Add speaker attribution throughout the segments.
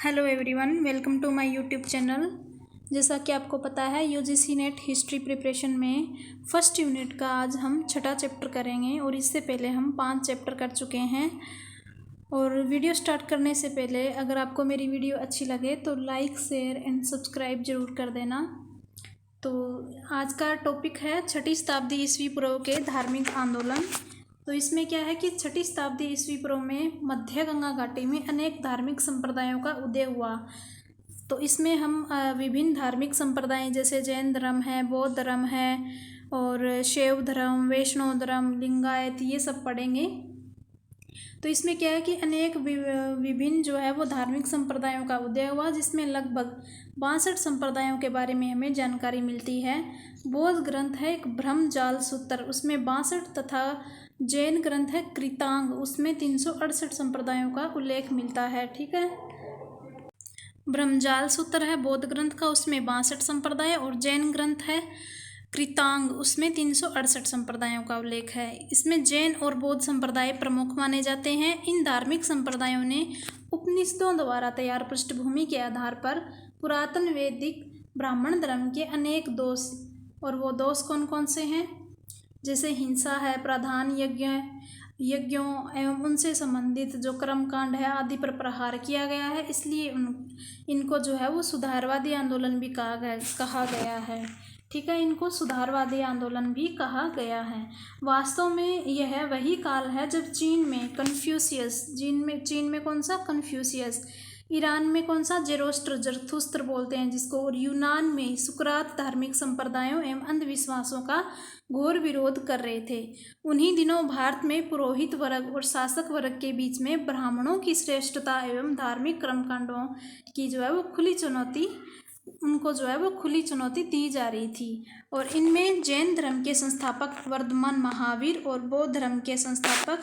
Speaker 1: Hello everyone, welcome to my YouTube channel. जैसा कि आपको पता है यूजीसी नेट हिस्ट्री प्रिपरेशन में फर्स्ट यूनिट का आज हम छठा चैप्टर करेंगे और इससे पहले हम 5 चैप्टर कर चुके हैं। और वीडियो स्टार्ट करने से पहले अगर आपको मेरी वीडियो अच्छी लगे तो लाइक, शेयर एंड सब्सक्राइब ज़रूर कर देना। तो आज का टॉपिक है छठी शताब्दी ईस्वी पूर्व के धार्मिक आंदोलन। तो इसमें क्या है कि छठी शताब्दी ईस्वी पूर्व में मध्य गंगा घाटी में अनेक धार्मिक संप्रदायों का उदय हुआ। तो इसमें हम विभिन्न धार्मिक संप्रदाय जैसे जैन धर्म है, बौद्ध धर्म है और शैव धर्म, वैष्णव धर्म, लिंगायत, ये सब पढ़ेंगे। तो इसमें क्या है कि अनेक विभिन्न जो है वो धार्मिक संप्रदायों का उदय हुआ, जिसमें लगभग 62 संप्रदायों के बारे में हमें जानकारी मिलती है। बौद्ध ग्रंथ है एक ब्रह्मजाल सूत्र, उसमें 62 तथा जैन ग्रंथ है कृतांग, उसमें 368 संप्रदायों का उल्लेख मिलता है। ठीक है, ब्रह्मजाल सूत्र है बौद्ध ग्रंथ का, उसमें 62 संप्रदाय, और जैन ग्रंथ है कृतांग, उसमें 368 संप्रदायों का उल्लेख है। इसमें जैन और बौद्ध संप्रदाय प्रमुख माने जाते हैं। इन धार्मिक संप्रदायों ने उपनिषदों द्वारा तैयार पृष्ठभूमि के आधार पर पुरातन वैदिक ब्राह्मण धर्म के अनेक दोष, और वो दोष कौन कौन से हैं, जैसे हिंसा है, प्रधान यज्ञों एवं उनसे संबंधित जो कर्मकांड है आदि पर प्रहार किया गया है। इसलिए इनको जो है वो सुधारवादी आंदोलन भी कहा गया है। ठीक है, इनको सुधारवादी आंदोलन भी कहा गया है। वास्तव में यह वही काल है जब चीन में कन्फ्यूशियस, चीन में कौन सा कन्फ्यूशियस, ईरान में कौन सा जेरोस्टर, जरथुस्त्र बोलते हैं जिसको, और यूनान में सुकरात धार्मिक संप्रदायों एवं अंधविश्वासों का घोर विरोध कर रहे थे। उन्हीं दिनों भारत में पुरोहित वर्ग और शासक वर्ग के बीच में ब्राह्मणों की श्रेष्ठता एवं धार्मिक कर्मकांडों की जो है वो खुली चुनौती दी जा रही थी। और इनमें जैन धर्म के संस्थापक वर्धमान महावीर और बौद्ध धर्म के संस्थापक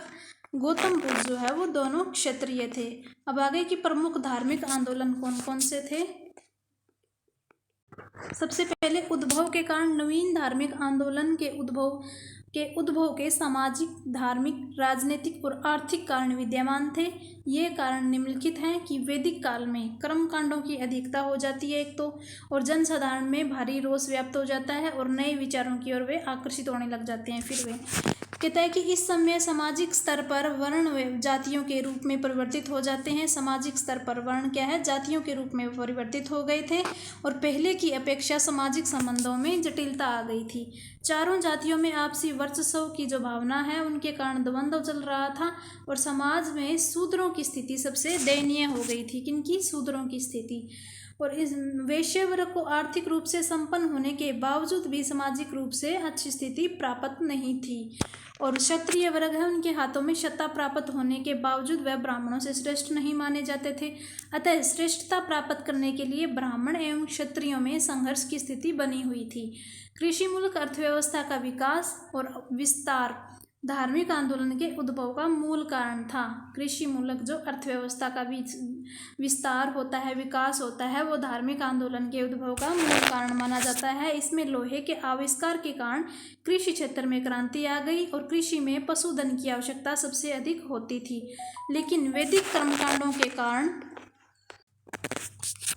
Speaker 1: गौतम बुद्ध जो है वो दोनों क्षत्रिय थे। अब आगे की प्रमुख धार्मिक आंदोलन कौन कौन से थे। सबसे पहले उद्भव के कारण, नवीन धार्मिक आंदोलन के उद्भव के सामाजिक, धार्मिक, राजनीतिक और आर्थिक कारण विद्यमान थे। ये कारण निम्नलिखित हैं कि वैदिक काल में कर्मकांडों की अधिकता हो जाती है एक तो, और जनसाधारण में भारी रोष व्याप्त हो जाता है और नए विचारों की ओर वे आकर्षित होने लग जाते हैं। फिर वे कहता है कि इस समय सामाजिक स्तर पर वर्ण व जातियों के रूप में परिवर्तित हो जाते हैं। सामाजिक स्तर पर वर्ण क्या है, जातियों के रूप में परिवर्तित हो गए थे, और पहले की अपेक्षा सामाजिक संबंधों में जटिलता आ गई थी। चारों जातियों में आपसी वर्चस्व की जो भावना है उनके कारण द्वंद्व चल रहा था, और समाज में शूद्रों की स्थिति सबसे दयनीय हो गई थी। किनकी? शूद्रों की स्थिति। और इस वैश्य वर्ग को आर्थिक रूप से संपन्न होने के बावजूद भी सामाजिक रूप से अच्छी स्थिति प्राप्त नहीं थी। और क्षत्रिय वर्ग है, उनके हाथों में सत्ता प्राप्त होने के बावजूद वह ब्राह्मणों से श्रेष्ठ नहीं माने जाते थे। अतः श्रेष्ठता प्राप्त करने के लिए ब्राह्मण एवं क्षत्रियों में संघर्ष की स्थिति बनी हुई थी। कृषि मूलक अर्थव्यवस्था का विकास और विस्तार धार्मिक आंदोलन के उद्भव का मूल कारण था। कृषि मूलक जो अर्थव्यवस्था का विस्तार होता है, विकास होता है, वो धार्मिक आंदोलन के उद्भव का मूल कारण माना जाता है। इसमें लोहे के आविष्कार के कारण कृषि क्षेत्र में क्रांति आ गई और कृषि में पशुधन की आवश्यकता सबसे अधिक होती थी। लेकिन वैदिक कर्मकांडों के कारण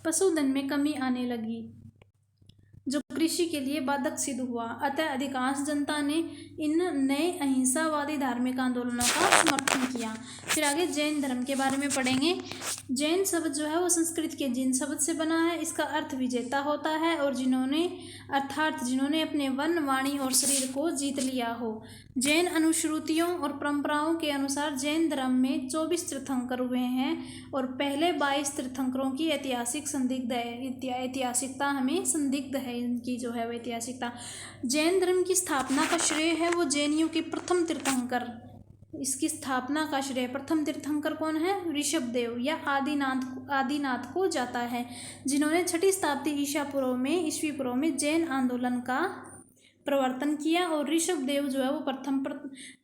Speaker 1: पशुधन में कमी आने लगी, जो कृषि के लिए बाधक सिद्ध हुआ। अतः अधिकांश जनता ने इन नए अहिंसावादी धार्मिक आंदोलनों का समर्थन किया। फिर आगे जैन धर्म के बारे में पढ़ेंगे। जैन शब्द जो है वो संस्कृत के जिन शब्द से बना है। इसका अर्थ विजेता होता है, और जिन्होंने अपने वन, वाणी और शरीर को जीत लिया हो। जैन अनुश्रुतियों और परंपराओं के अनुसार जैन धर्म में 24 तीर्थंकर हुए हैं, और पहले 22 तीर्थंकरों की ऐतिहासिकता हमें संदिग्ध है। इनकी जो है वो ऐतिहासिकता, जैन धर्म की स्थापना का श्रेय है वो जैनियों के प्रथम तीर्थंकर, इसकी स्थापना का श्रेय प्रथम तीर्थंकर कौन है? ऋषभदेव या आदिनाथ को जाता है, जिन्होंने छठी शताब्दी ईस्वी पूर्व में जैन आंदोलन का प्रवर्तन किया। और ऋषभदेव जो है वो प्रथम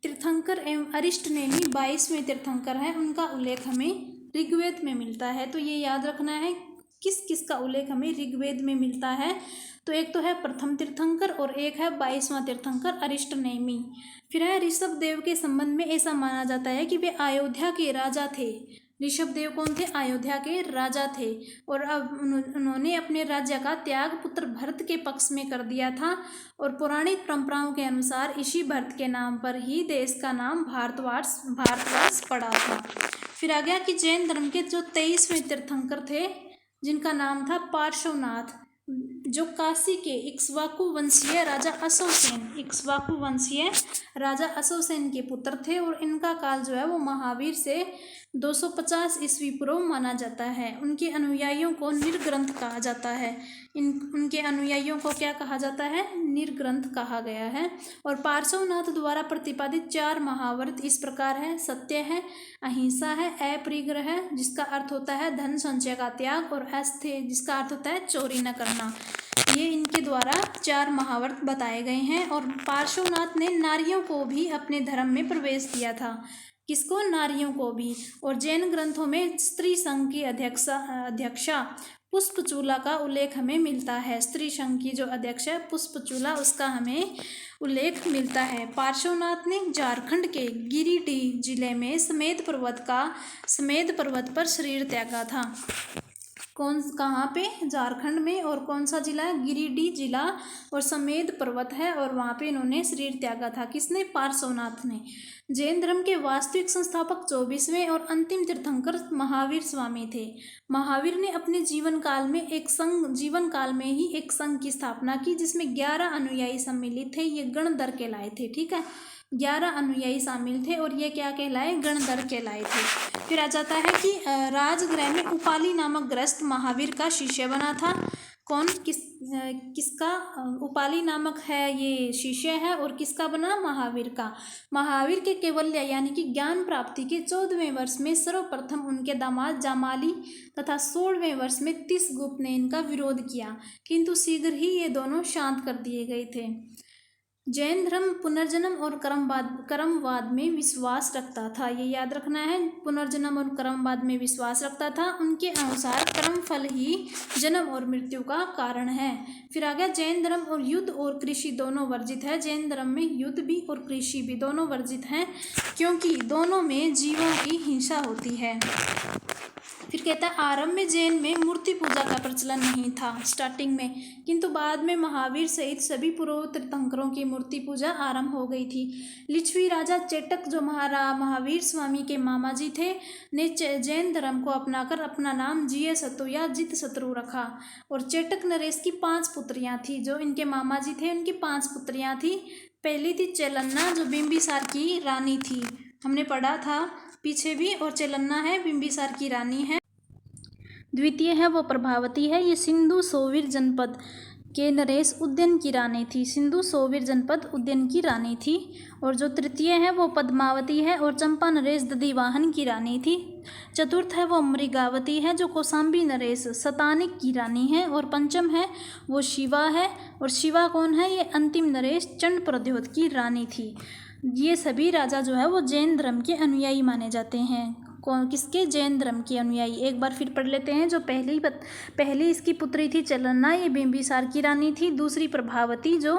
Speaker 1: तीर्थंकर एवं अरिष्टनेमि 22वें तीर्थंकर है। उनका उल्लेख हमें ऋग्वेद में मिलता है। तो ये याद रखना है किस किस का उल्लेख हमें ऋग्वेद में मिलता है। तो एक तो है प्रथम तीर्थंकर और एक है 22वां तीर्थंकर अरिष्टनेमि। फिर है ऋषभदेव के संबंध में ऐसा माना जाता है कि वे अयोध्या के राजा थे। ऋषभदेव कौन थे? अयोध्या के राजा थे और अब उन्होंने अपने राज्य का त्याग पुत्र भरत के पक्ष में कर दिया था और पौराणिक परंपराओं के अनुसार इसी भरत के नाम पर ही देश का नाम भारतवर्ष पड़ा था। फिर आ गया कि जैन धर्म के जो 23वें तीर्थंकर थे जिनका नाम था पार्श्वनाथ, जो काशी के इक्ष्वाकु वंशीय राजा अशोकसेन के पुत्र थे और इनका काल जो है वो महावीर से 250 ईस्वी पूर्व माना जाता है। उनके अनुयायियों को निर्ग्रंथ कहा जाता है। उनके अनुयायियों को क्या कहा जाता है? निर्ग्रंथ कहा गया है। और पार्श्वनाथ द्वारा प्रतिपादित 4 महाव्रत इस प्रकार है: सत्य है, अहिंसा है, अपरिग्रह है जिसका अर्थ होता है धन संचय का त्याग, और अस्तेय जिसका अर्थ होता है चोरी न करना। ये इनके द्वारा 4 महाव्रत बताए गए हैं। और पार्श्वनाथ ने नारियों को भी अपने धर्म में प्रवेश दिया था। किसको? नारियों को भी। और जैन ग्रंथों में स्त्री संघ की अध्यक्षा पुष्पचूला का उल्लेख हमें मिलता है। स्त्री संघ की जो अध्यक्ष है पुष्पचूला, उसका हमें उल्लेख मिलता है। पार्श्वनाथ ने झारखंड के गिरिडीह जिले में समेध पर्वत पर शरीर त्यागा था। कहाँ पे? झारखंड में। और कौन सा जिला है? गिरिडीह जिला और समेध पर्वत है और वहाँ पे इन्होंने शरीर त्यागा था। किसने? पार्श्वनाथ ने। जैन धर्म के वास्तविक संस्थापक 24वें और अंतिम तीर्थंकर महावीर स्वामी थे। महावीर ने अपने जीवन काल में ही एक संघ की स्थापना की जिसमें 11 अनुयायी सम्मिलित थे। ये गणधर कहलाए थे। ठीक है, 11 अनुयायी शामिल थे और ये क्या कहलाए? गणधर कहलाए थे। फिर आ जाता है कि राजगृह में उपाली नामक गृहस्थ महावीर का शिष्य बना था। कौन? किसका? उपाली नामक है ये शिष्य है। और किसका बना? महावीर का। महावीर के केवल्य यानी कि ज्ञान प्राप्ति के 14वें वर्ष में सर्वप्रथम उनके दामाद जामाली तथा 16वें वर्ष में तिसगुप्त ने इनका विरोध किया, किंतु शीघ्र ही ये दोनों शांत कर दिए गए थे। जैन धर्म पुनर्जन्म और कर्मवाद में विश्वास रखता था। ये याद रखना है, पुनर्जन्म और कर्मवाद में विश्वास रखता था। उनके अनुसार कर्मफल ही जन्म और मृत्यु का कारण है। फिर आ गया जैन धर्म और युद्ध और कृषि दोनों वर्जित है। जैन धर्म में युद्ध भी और कृषि भी दोनों वर्जित हैं क्योंकि दोनों में जीवों की हिंसा होती है। फिर कहता है आरंभ में जैन में मूर्ति पूजा का प्रचलन नहीं था स्टार्टिंग में, किंतु बाद में महावीर सहित सभी पूर्व तीर्थंकरों की मूर्ति पूजा आरंभ हो गई थी। लिच्छवी राजा चेटक जो महावीर स्वामी के मामा जी थे ने जैन धर्म को अपनाकर अपना नाम जिये सतु या जित शत्रु रखा। और चेटक नरेश की 5 पुत्रियां थी। जो इनके मामा जी थे उनकी 5 पुत्रियां थी। पहली थी चेलन्ना जो बिंबिसार की रानी थी, हमने पढ़ा था पीछे भी। और चेलन्ना है बिंबिसार की रानी है। द्वितीय है वो प्रभावती है, ये सिंधु सोवीर जनपद के नरेश उद्यन की रानी थी। सिंधु सोवीर जनपद उद्यन की रानी थी। और जो तृतीय है वो पद्मावती है और चंपा नरेश दधिवाहन की रानी थी। चतुर्थ है वो मृगावती है जो कौशाम्बी नरेश सतानिक की रानी है। और पंचम है वो शिवा है। और शिवा कौन है? ये अंतिम नरेश चंड प्रद्योत की रानी थी। ये सभी राजा जो है वो जैन धर्म के अनुयायी माने जाते हैं। कौन? किसके? जैन धर्म के अनुयायी। एक बार फिर पढ़ लेते हैं। जो पहली इसकी पुत्री थी चलन्ना, ये बिंबिसार की रानी थी। दूसरी प्रभावती जो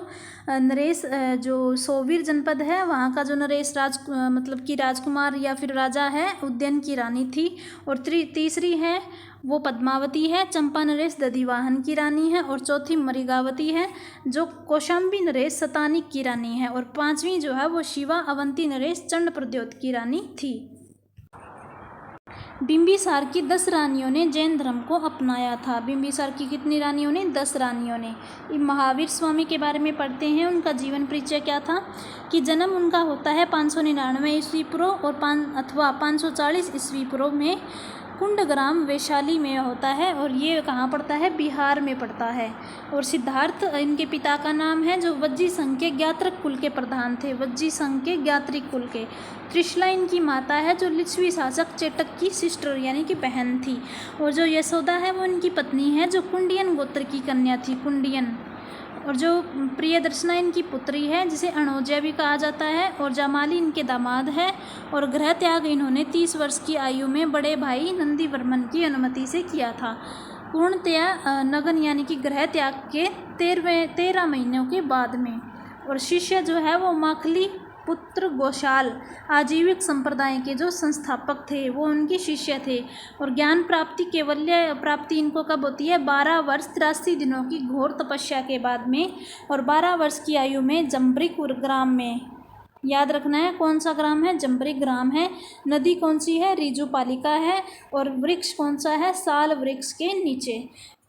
Speaker 1: नरेश जो सोवीर जनपद है वहाँ का जो नरेश मतलब कि राजकुमार या फिर राजा है उद्यन की रानी थी। और तीसरी है वो पद्मावती है, चंपा नरेश दधिवाहन की रानी है। और चौथी मृगावती है जो कौशाम्बी नरेश सतानिक की रानी है। और 5वीं जो है वो शिवा अवंती नरेश चंड प्रद्योत की रानी थी। बिंबिसार की 10 रानियों ने जैन धर्म को अपनाया था। बिंबिसार की कितनी रानियों ने? 10 रानियों ने। महावीर स्वामी के बारे में पढ़ते हैं। उनका जीवन परिचय क्या था कि जन्म उनका होता है 599 ईस्वी पूर्व और 540 ईस्वी पूर्व में कुंडग्राम वैशाली में होता है। और ये कहाँ पड़ता है? बिहार में पड़ता है। और सिद्धार्थ इनके पिता का नाम है जो वज्जी संघ के ज्ञात्रक कुल के प्रधान थे। वज्जी संघ के ज्ञात्रिक कुल के। त्रिशला इनकी माता है जो लिच्छवी शासक चेटक की सिस्टर यानी कि बहन थी। और जो यशोदा है वो इनकी पत्नी है जो कुंडियन गोत्र की कन्या थी, कुंडियन। और जो प्रियदर्शना इनकी पुत्री है जिसे अणोज्या भी कहा जाता है। और जामाली इनके दामाद है। और गृह त्याग इन्होंने 30 वर्ष की आयु में बड़े भाई नंदीवर्मन की अनुमति से किया था। पूर्णतया नगन यानी कि गृह त्याग के 13 महीनों के बाद में। और शिष्य जो है वो माखली पुत्र गोशाल आजीविक संप्रदाय के जो संस्थापक थे वो उनके शिष्य थे। और ज्ञान प्राप्ति कैवल्य प्राप्ति इनको कब होती है? 12 वर्ष 83 दिनों की घोर तपस्या के बाद में, और 12 वर्ष की आयु में जम्बरिक ग्राम में। याद रखना है कौन सा ग्राम है? जम्बरिक ग्राम है। नदी कौन सी है? ऋजुपालिका है। और वृक्ष कौन सा है? साल वृक्ष के नीचे।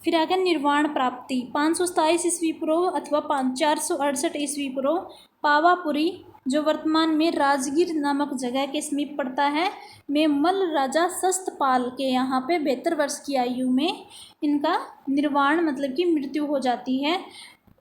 Speaker 1: फिर आगे निर्वाण प्राप्ति 527 ईस्वी पूर्व अथवा 468 ईस्वी पूर्व पावापुरी, जो वर्तमान में राजगीर नामक जगह के समीप पड़ता है, में मल्ल राजा शस्तपाल के यहाँ पे 72 वर्ष की आयु में इनका निर्वाण मतलब कि मृत्यु हो जाती है।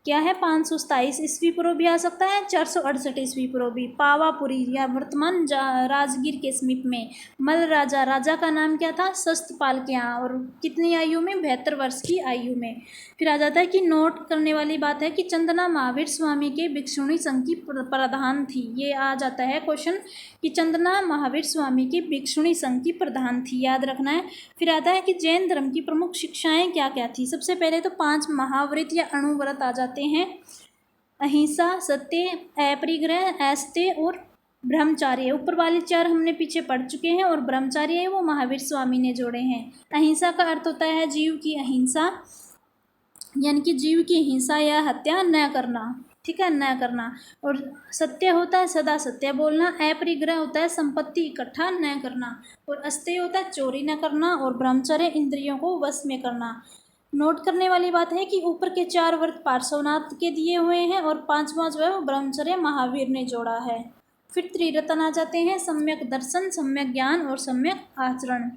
Speaker 1: क्या है? 527 ईस्वी पूर्व भी आ सकता है, 468 ईस्वी पूर्व भी। पावापुरी या वर्तमान राजगीर के समीप में मल्ल राजा का नाम क्या था? शस्तपाल के यहाँ, और कितनी आयु में? 72 वर्ष की आयु में। फिर आ जाता है कि नोट करने वाली बात है कि चंदना महावीर स्वामी के भिक्षुणी संघ की प्रधान थी। ये आ जाता है क्वेश्चन कि चंदना महावीर स्वामी की भिक्षुणी संघ की प्रधान थी, याद रखना है। फिर आता है कि जैन धर्म की प्रमुख शिक्षाएं क्या क्या थी? सबसे पहले तो 5 महाव्रत या अणुव्रत आ जाते हैं। अहिंसा, सत्य, अपरिग्रह, अस्तेय और ब्रह्मचार्य। ऊपर वाले 4 हमने पीछे पढ़ चुके हैं, और ब्रह्मचार्य है वो महावीर स्वामी ने जोड़े हैं। अहिंसा का अर्थ होता है जीव की अहिंसा, यानी कि जीव की हिंसा या हत्या न करना, ठीक है, न करना। और सत्य होता है सदा सत्य बोलना। अपरिग्रह होता है संपत्ति इकट्ठा न करना। और अस्तेय होता है चोरी न करना। और ब्रह्मचर्य इंद्रियों को वश में करना। नोट करने वाली बात है कि ऊपर के 4 व्रत पार्श्वनाथ के दिए हुए हैं, और 5वां जो है वो ब्रह्मचर्य महावीर ने जोड़ा है। फिर त्रिरत्न आ जाते हैं, सम्यक दर्शन, सम्यक ज्ञान और सम्यक आचरण।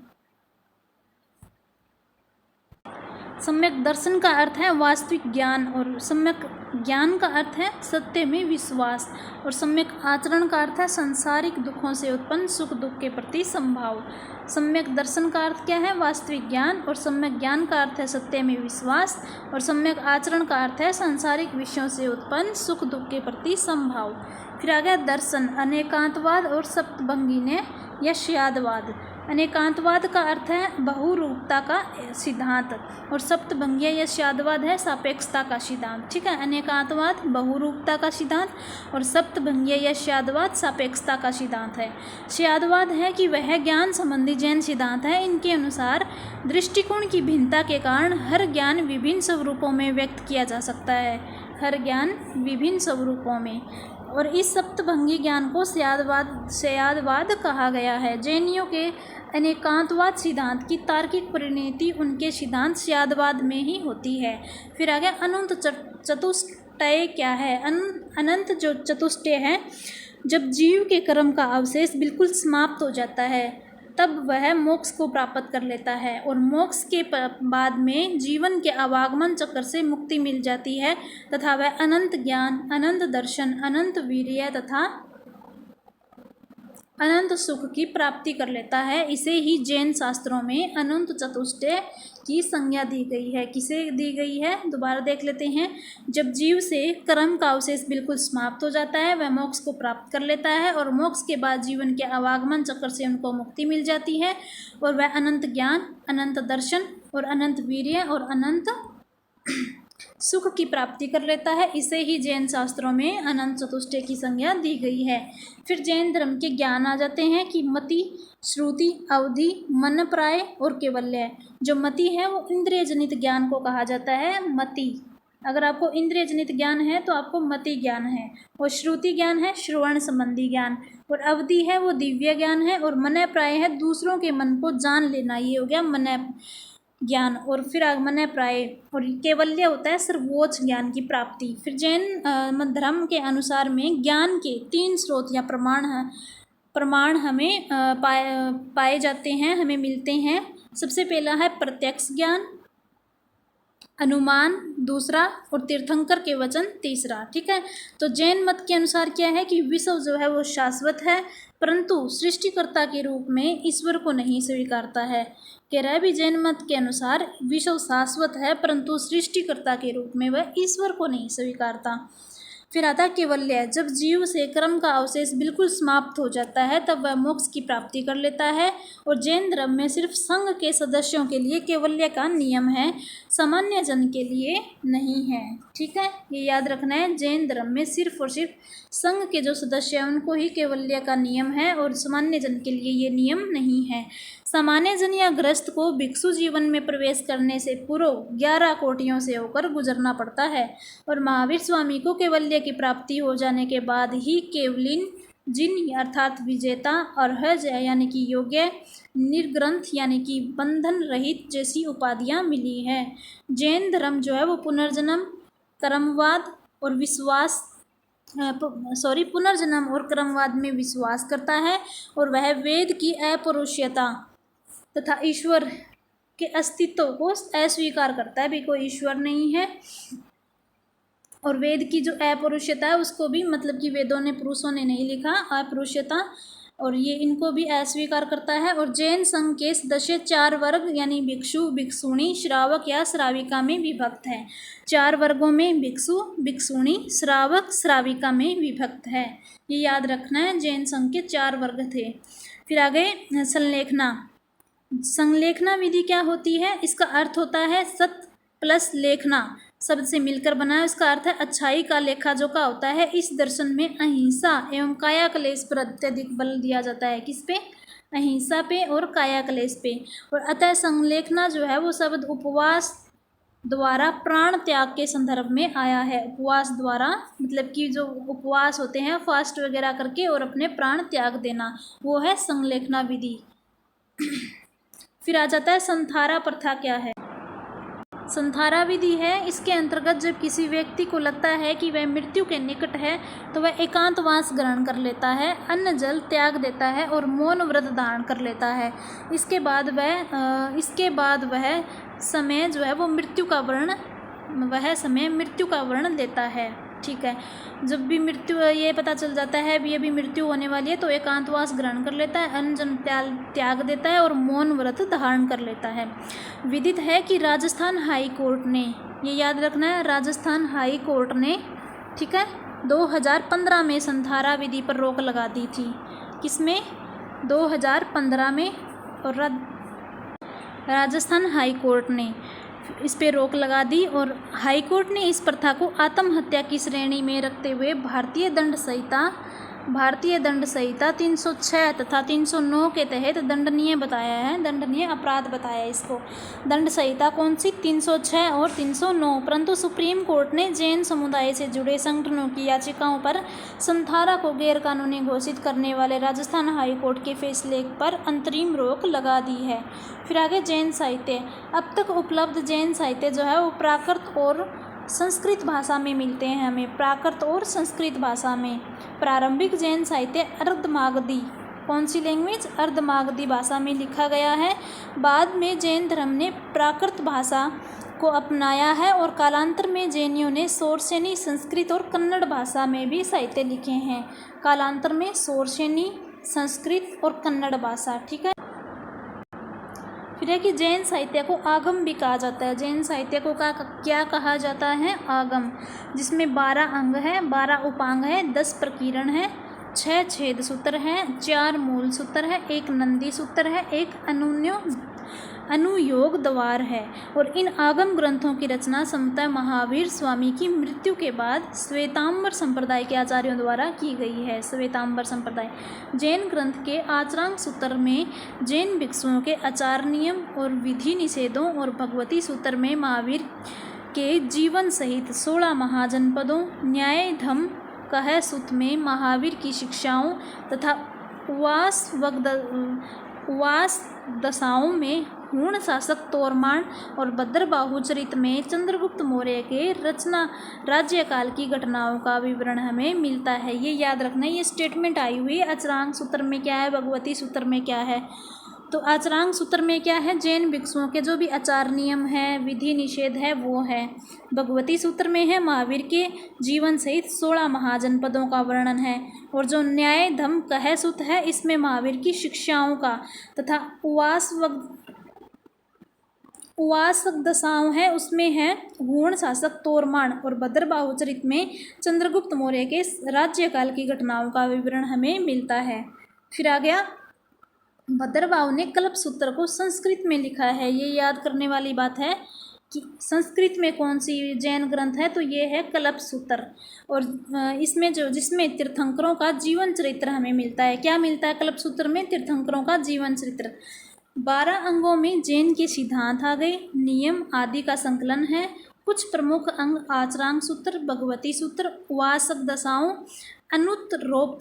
Speaker 1: सम्यक दर्शन का अर्थ है वास्तविक ज्ञान, और सम्यक ज्ञान का अर्थ है सत्य में विश्वास, और सम्यक आचरण का अर्थ है सांसारिक दुखों से उत्पन्न सुख दुख के प्रति संभाव। सम्यक दर्शन का अर्थ क्या है? वास्तविक ज्ञान। और सम्यक ज्ञान का अर्थ है सत्य में विश्वास। और सम्यक आचरण का अर्थ है सांसारिक विषयों से उत्पन्न सुख दुख के प्रति संभाव। फिर आ गया दर्शन, अनेकांतवाद और सप्तभंगी ने यश्यादवाद। अनेकांतवाद का अर्थ है बहुरूपता का सिद्धांत, और सप्तभंगीय यश्यादवाद है सापेक्षता का सिद्धांत, ठीक है। अनेकांतवाद बहुरूपता का सिद्धांत, और सप्तभंगीय यश्यादवाद सापेक्षता का सिद्धांत है। श्यादवाद है कि वह ज्ञान संबंधी जैन सिद्धांत है। इनके अनुसार दृष्टिकोण की भिन्नता के कारण हर ज्ञान विभिन्न स्वरूपों में व्यक्त किया जा सकता है, हर ज्ञान विभिन्न स्वरूपों में। और इस सप्तभंगी ज्ञान को श्यादवाद कहा गया है। जैनियों के अनेकांतवाद सिद्धांत की तार्किक परिणति उनके सिद्धांत श्यादवाद में ही होती है। फिर आगे अनंत चतुष्टय क्या है? अनंत जो चतुष्टय है, जब जीव के कर्म का अवशेष बिल्कुल समाप्त हो जाता है तब वह मोक्ष को प्राप्त कर लेता है, और मोक्ष के बाद में जीवन के आवागमन चक्र से मुक्ति मिल जाती है, तथा वह अनंत ज्ञान, अनंत दर्शन, अनंत वीर्य तथा अनंत सुख की प्राप्ति कर लेता है। इसे ही जैन शास्त्रों में अनंत चतुष्टय की संज्ञा दी गई है। किसे दी गई है? दोबारा देख लेते हैं। जब जीव से कर्म का अवशेष बिल्कुल समाप्त हो जाता है, वह मोक्ष को प्राप्त कर लेता है, और मोक्ष के बाद जीवन के आवागमन चक्र से उनको मुक्ति मिल जाती है, और वह अनंत ज्ञान, अनंत दर्शन और अनंत वीर्य और अनंत सुख की प्राप्ति कर लेता है। इसे ही जैन शास्त्रों में अनंत चतुष्टय की संज्ञा दी गई है। फिर जैन धर्म के ज्ञान आ जाते हैं कि मति, श्रुति, अवधि, मनप्राय और कैवल्य। जो मति है वो इंद्रिय जनित ज्ञान को कहा जाता है मति। अगर आपको इंद्रिय जनित ज्ञान है तो आपको मति ज्ञान है। और श्रुति ज्ञान है श्रवण संबंधी ज्ञान, और अवधि है वो दिव्य ज्ञान है, और मनप्राय है दूसरों के मन को जान लेना, ये हो गया मन ज्ञान। और फिर आगमन प्राय, और कैवल्य होता है सर्वोच्च ज्ञान की प्राप्ति। फिर जैन धर्म के अनुसार में ज्ञान के 3 स्रोत या प्रमाण हमें पाए जाते हैं, हमें मिलते हैं। सबसे पहला है प्रत्यक्ष ज्ञान, अनुमान दूसरा, और तीर्थंकर के वचन तीसरा, ठीक है। तो जैन मत के अनुसार क्या है कि विश्व जो है वो शाश्वत है, परंतु सृष्टिकर्ता के रूप में ईश्वर को नहीं स्वीकारता है। कह रहा है भी जैन मत के अनुसार विश्व शाश्वत है, परंतु सृष्टिकर्ता के रूप में वह ईश्वर को नहीं स्वीकारता। फिर आता है कैवल्य। जब जीव से कर्म का अवशेष बिल्कुल समाप्त हो जाता है तब वह मोक्ष की प्राप्ति कर लेता है। और जैन धर्म में सिर्फ संघ के सदस्यों के लिए कैवल्य का नियम है, सामान्य जन के लिए नहीं है। ठीक है, ये याद रखना है। जैन धर्म में सिर्फ और सिर्फ संघ के जो सदस्य हैं उनको ही कैवल्य का नियम है और सामान्य जन के लिए ये नियम नहीं है। सामान्य जन या गृहस्थ को भिक्षु जीवन में प्रवेश करने से पूर्व 11 कोटियों से होकर गुजरना पड़ता है और महावीर स्वामी को कैवल्य की प्राप्ति हो जाने के बाद ही केवलिन जिन अर्थात विजेता और हज यानी कि योग्य, निर्ग्रंथ यानी कि बंधन रहित जैसी उपाधियां मिली है। जैन धर्म जो है वो पुनर्जन्म, क्रमवाद और विश्वास पुनर्जन्म और क्रमवाद में विश्वास करता है और वह वेद की अपौरुषेयता तथा ईश्वर के अस्तित्व को अस्वीकार करता है, भी कोई ईश्वर नहीं है। और वेद की जो अपौरुषेयता है उसको भी, मतलब कि वेदों ने, पुरुषों ने नहीं लिखा अपौरुषेयता, और ये इनको भी अस्वीकार करता है। और जैन संघ के सदस्य 4 वर्ग यानी भिक्षु, भिक्षुणी, श्रावक या श्राविका में विभक्त है। 4 वर्गों में भिक्षु, भिक्षुणी, श्रावक, श्राविका में विभक्त है। ये याद रखना है। जैन संघ के 4 वर्ग थे। फिर आगे संलेखना। संलेखना विधि क्या होती है? इसका अर्थ होता है सत प्लस लेखना शब्द से मिलकर बना है। उसका अर्थ है अच्छाई का लेखा जोखा होता है। इस दर्शन में अहिंसा एवं काया क्लेश पर अत्यधिक बल दिया जाता है। किस पे? अहिंसा पे और काया क्लेश पे। और अतः संलेखना जो है वो शब्द उपवास द्वारा प्राण त्याग के संदर्भ में आया है। उपवास द्वारा मतलब कि जो उपवास होते हैं फास्ट वगैरह करके और अपने प्राण त्याग देना, वो है संलेखना विधि। फिर आ जाता है संथारा प्रथा क्या है? संथारा विधि है, इसके अंतर्गत जब किसी व्यक्ति को लगता है कि वह मृत्यु के निकट है तो वह एकांतवास ग्रहण कर लेता है, अन्न जल त्याग देता है और मौन व्रत धारण कर लेता है। इसके बाद वह समय जो है वो मृत्यु का वर्ण लेता है। ठीक है, जब भी मृत्यु ये पता चल जाता है अभी मृत्यु होने वाली है तो एकांतवास ग्रहण कर लेता है, अन्न जल त्याग देता है और मौन व्रत धारण कर लेता है। विदित है कि राजस्थान हाई कोर्ट ने, ये याद रखना है, राजस्थान हाई कोर्ट ने, ठीक है, 2015 में संथारा विधि पर रोक लगा दी थी। किसमें? 2015 में। और राजस्थान हाई कोर्ट ने इस पे रोक लगा दी और हाई कोर्ट ने इस प्रथा को आत्महत्या की श्रेणी में रखते हुए भारतीय दंड संहिता 306 तथा 309 के तहत दंडनीय बताया है, दंडनीय अपराध बताया है इसको। दंड संहिता कौन सी? 306 और 309। परंतु सुप्रीम कोर्ट ने जैन समुदाय से जुड़े संगठनों की याचिकाओं पर संथारा को गैरकानूनी घोषित करने वाले राजस्थान हाई कोर्ट के फैसले पर अंतरिम रोक लगा दी है। फिर आगे जैन साहित्य। अब तक उपलब्ध जैन साहित्य जो है वो प्राकृत और संस्कृत भाषा में मिलते हैं हमें, प्राकृत और संस्कृत भाषा में। प्रारंभिक जैन साहित्य अर्धमागधी, कौन सी लैंग्वेज? अर्धमागधी भाषा में लिखा गया है। बाद में जैन धर्म ने प्राकृत भाषा को अपनाया है और कालांतर में जैनियों ने शोरसेनी, संस्कृत और कन्नड़ भाषा में भी साहित्य लिखे हैं। कालांतर में शोरसेनी, संस्कृत और कन्नड़ भाषा। ठीक है, फिर है कि जैन साहित्य को आगम भी कहा जाता है। जैन साहित्य को क्या कहा जाता है? आगम, जिसमें 12 अंग है, 12 उपांग है, 10 प्रकीरण है, 6 छेद सूत्र हैं, 4 मूल सूत्र है, 1 नंदी सूत्र है, 1 अनुयोग द्वार है। और इन आगम ग्रंथों की रचना संभवतः महावीर स्वामी की मृत्यु के बाद श्वेतांबर संप्रदाय के आचार्यों द्वारा की गई है। श्वेतांबर संप्रदाय। जैन ग्रंथ के आचरांक सूत्र में जैन भिक्षुओं के आचार नियम और विधि निषेधों और भगवती सूत्र में महावीर के जीवन सहित 16 महाजनपदों, न्याय धम कह सुत में महावीर की शिक्षाओं तथा उवास दशाओं में हूण शासक तोरमान और भद्रबाहु चरित में चंद्रगुप्त मौर्य के रचना राज्यकाल की घटनाओं का विवरण हमें मिलता है। ये याद रखना, ये स्टेटमेंट आई हुई है। आचरांक सूत्र में क्या है, भगवती सूत्र में क्या है? तो आचरांक सूत्र में क्या है? जैन भिक्षुओं के जो भी आचार नियम है, विधि निषेध है, वो है। भगवती सूत्र में है महावीर के जीवन सहित 16 महाजनपदों का वर्णन है। और जो न्याय धम कह सुत है, इसमें महावीर की शिक्षाओं का तथा उवासक दशाओं है उसमें है गूढ़ शासक तोरमान, और भद्रबाहु चरित में चंद्रगुप्त मौर्य के राज्यकाल की घटनाओं का विवरण हमें मिलता है। फिर आ गया, भद्रबाहु ने कल्पसूत्र को संस्कृत में लिखा है। ये याद करने वाली बात है कि संस्कृत में कौन सी जैन ग्रंथ है, तो ये है कल्पसूत्र। और इसमें जिसमें तीर्थंकरों का जीवन चरित्र हमें मिलता है। क्या मिलता है कल्पसूत्र में? तीर्थंकरों का जीवन चरित्र। 12 अंगों में जैन के सिद्धांत आ गए, नियम आदि का संकलन है। कुछ प्रमुख अंग आचरांग सूत्र, भगवती सूत्र, उवासक दशाओं, अनुत्रोप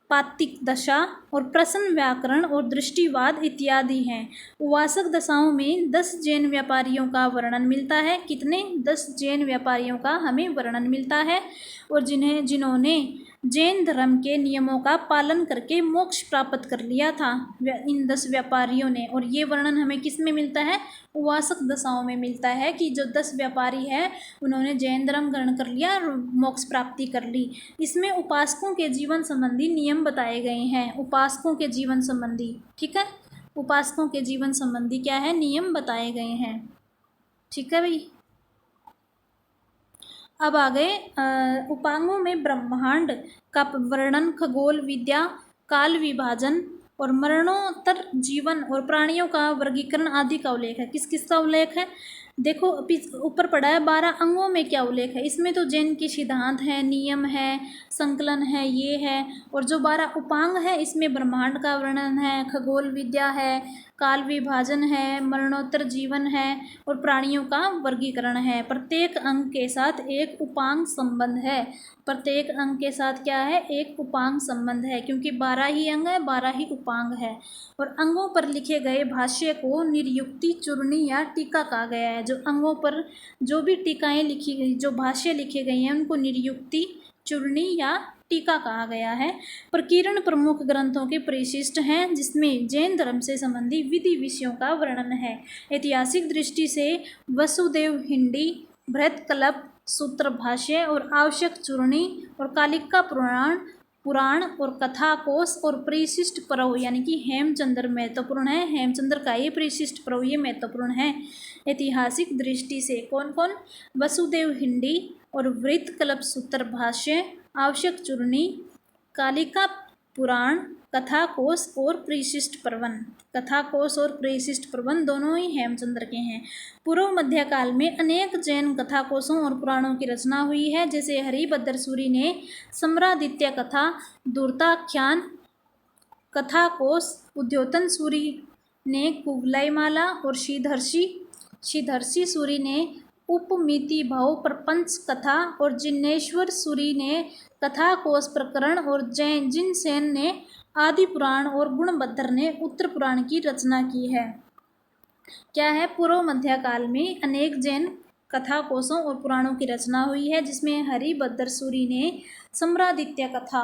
Speaker 1: पातिक दशा और प्रश्न व्याकरण और दृष्टिवाद इत्यादि हैं। उवासक दशाओं में 10 जैन व्यापारियों का वर्णन मिलता है। कितने? 10 जैन व्यापारियों का हमें वर्णन मिलता है, और जिन्होंने जैन धर्म के नियमों का पालन करके मोक्ष प्राप्त कर लिया था, इन 10 व्यापारियों ने। और ये वर्णन हमें किस में मिलता है? उवासक दशाओं में मिलता है कि जो 10 व्यापारी हैं उन्होंने जैन धर्म ग्रहण कर लिया और मोक्ष प्राप्ति कर ली। इसमें उपासकों के जीवन संबंधी नियम बताए गए हैं। उपासकों के जीवन संबंधी, ठीक है, उपासकों के जीवन संबंधी क्या है? नियम बताए गए हैं। ठीक है भाई। अब आ गए उपांगों में ब्रह्मांड का वर्णन, खगोल विद्या, काल विभाजन और मरणोत्तर जीवन और प्राणियों का वर्गीकरण आदि का उल्लेख है। किस किस का उल्लेख है? देखो ऊपर पड़ा है 12 अंगों में क्या उल्लेख है। इसमें तो जैन के सिद्धांत है, नियम है, संकलन है, ये है। और जो 12 उपांग है इसमें ब्रह्मांड का वर्णन है, खगोल विद्या है, काल विभाजन है, मरणोत्तर जीवन है और प्राणियों का वर्गीकरण है। प्रत्येक अंग के साथ एक उपांग संबंध है। प्रत्येक अंग के साथ क्या है? एक उपांग संबंध है, क्योंकि 12 ही अंग है, 12 ही उपांग है। और अंगों पर लिखे गए भाष्य को निर्युक्ति, चूर्णी या टीका कहा गया है। जो अंगों पर जो भी टीकाएं लिखी गई, जो भाष्य लिखे गए हैं, उनको निर्युक्ति, चूर्णी या टीका कहा गया है। प्रकीर्ण प्रमुख ग्रंथों के परिशिष्ट हैं, जिसमें जैन धर्म से संबंधी विधि विषयों का वर्णन है। ऐतिहासिक दृष्टि से वसुदेव हिंडी, बृहत्कल्प, सूत्र भाष्य और आवश्यक चूर्णी और कालिका पुराण और कथा कोश और परिशिष्ट पर्व यानी कि हेमचंद्र महत्वपूर्ण है। हेमचंद्र का ये परिशिष्ट पर्व ये महत्वपूर्ण है। ऐतिहासिक दृष्टि से कौन कौन? वसुदेव हिंडी और बृहत्कल्प, सूत्र भाष्य, आवश्यक चूर्णी, कालिका पुराण, कथा कोश और परिशिष्ट प्रवन। कथा कोश और परिशिष्ट प्रवन दोनों ही हेमचंद्र के हैं। पूर्व मध्यकाल में अनेक जैन कथा कोशों और पुराणों की रचना हुई है, जैसे हरिभद्र सूरि ने सम्रादित्य कथा, दूरताख्यान कथा कोश, उद्योतन सूरि ने कुवलयमाला और श्रीधर्षि सूरि ने उपमिति भाव प्रपंच कथा और जिनेश्वर सूरि ने कथा कोश प्रकरण और जिनसेन ने आदि पुराण और गुणभद्र ने उत्तर पुराण की रचना की है। क्या है? पूर्व मध्यकाल में अनेक जैन कथा कोशों और पुराणों की रचना हुई है, जिसमें हरिभद्र सूरि ने सम्रादित्य कथा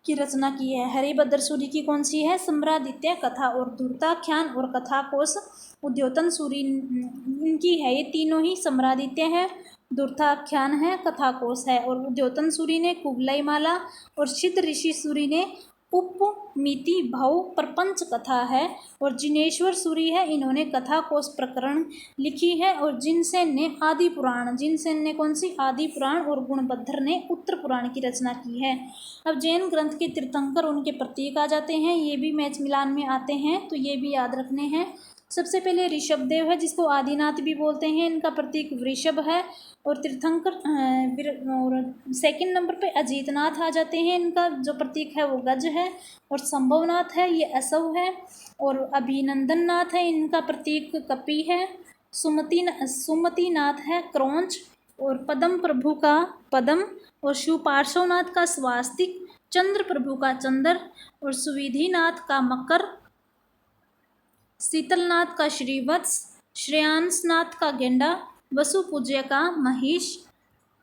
Speaker 1: की रचना की है। हरिभद्र सूरि की कौन सी है? सम्रादित्य कथा। और दूरताख्यान और कथा कोश उद्योतन सूरि इनकी है। ये तीनों ही सम्रादित्य है, दूरताख्यान है, कथा कोश है। और उद्योतन सूरि ने कुवलयमाला और श्रीधर्षि सूरि ने उपमिति भाव प्रपंच कथा है। और जिनेश्वर सूरि है, इन्होंने कथा कोश प्रकरण लिखी है। और जिनसेन ने आदि पुराण, जिनसेन ने कौन सी? आदि पुराण। और गुणभद्र ने उत्तर पुराण की रचना की है। अब जैन ग्रंथ के तीर्थंकर, उनके प्रतीक आ जाते हैं। ये भी मैच मिलान में आते हैं, तो ये भी याद रखने हैं। सबसे पहले ऋषभदेव है, जिसको आदिनाथ भी बोलते हैं। इनका प्रतीक वृषभ है। और तीर्थंकर और सेकंड नंबर पे अजीतनाथ आ जाते हैं। इनका जो प्रतीक है वो गज है। और संभवनाथ है, ये असव है। और अभिनंदननाथ है, इनका प्रतीक कपि है। सुमतिनाथ है, क्रौंच। और पद्म प्रभु का पद्म। और शिवपार्श्वनाथ का स्वास्तिक, चंद्र प्रभु का चंद्र। और सुविधिनाथ का मकर, शीतलनाथ का श्रीवत्स, श्रेयांसनाथ का गेंडा, वसुपूज्य का महिष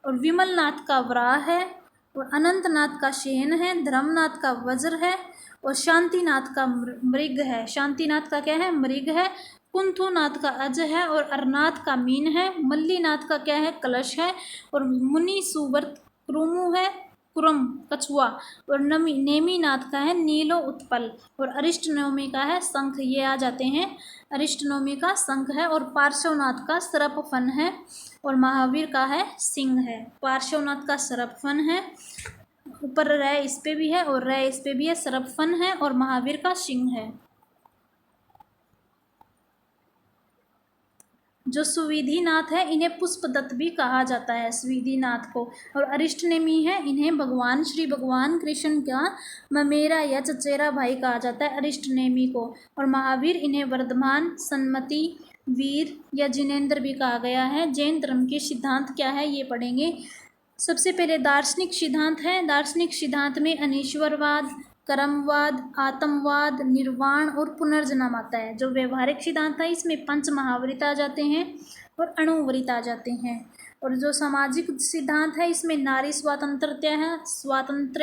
Speaker 1: और विमलनाथ का वराह है। और अनंतनाथ का शेन है, धर्मनाथ का वज्र है और शांतिनाथ का मृग है। शांतिनाथ का क्या है? मृग है। कुंथुनाथ का अज है और अरनाथ का मीन है। मल्लीनाथ का क्या है? कलश है। और मुनि सुव्रत क्रुमु है। कुरम कछुआ, और नेमिनाथ का है नीलो उत्पल, और अरिष्टनोमी का है शंख। ये आ जाते हैं। अरिष्टनोमी का शंख है, और पार्श्वनाथ का सर्प फन है, और महावीर का है सिंह है। पार्श्वनाथ का सर्प फन है, ऊपर रै इस पे भी है और रै इस पे भी है, सर्प फन है, और महावीर का सिंह है। जो सुविधिनाथ है इन्हें पुष्पदत्त भी कहा जाता है, सुविधिनाथ को। और अरिष्टनेमी है, इन्हें भगवान कृष्ण का ममेरा या चचेरा भाई कहा जाता है अरिष्टनेमी को। और महावीर इन्हें वर्धमान, सन्मति, वीर या जिनेंद्र भी कहा गया है। जैन धर्म के सिद्धांत क्या है ये पढ़ेंगे। सबसे पहले दार्शनिक सिद्धांत है। दार्शनिक सिद्धांत में अनीश्वरवाद, कर्मवाद, आत्मवाद, निर्वाण और पुनर्जन्म आता है। जो व्यवहारिक सिद्धांत है इसमें पंच महावृत आ जाते हैं और अणुवृत आ जाते हैं। और जो सामाजिक सिद्धांत है इसमें नारी स्वातंत्र्य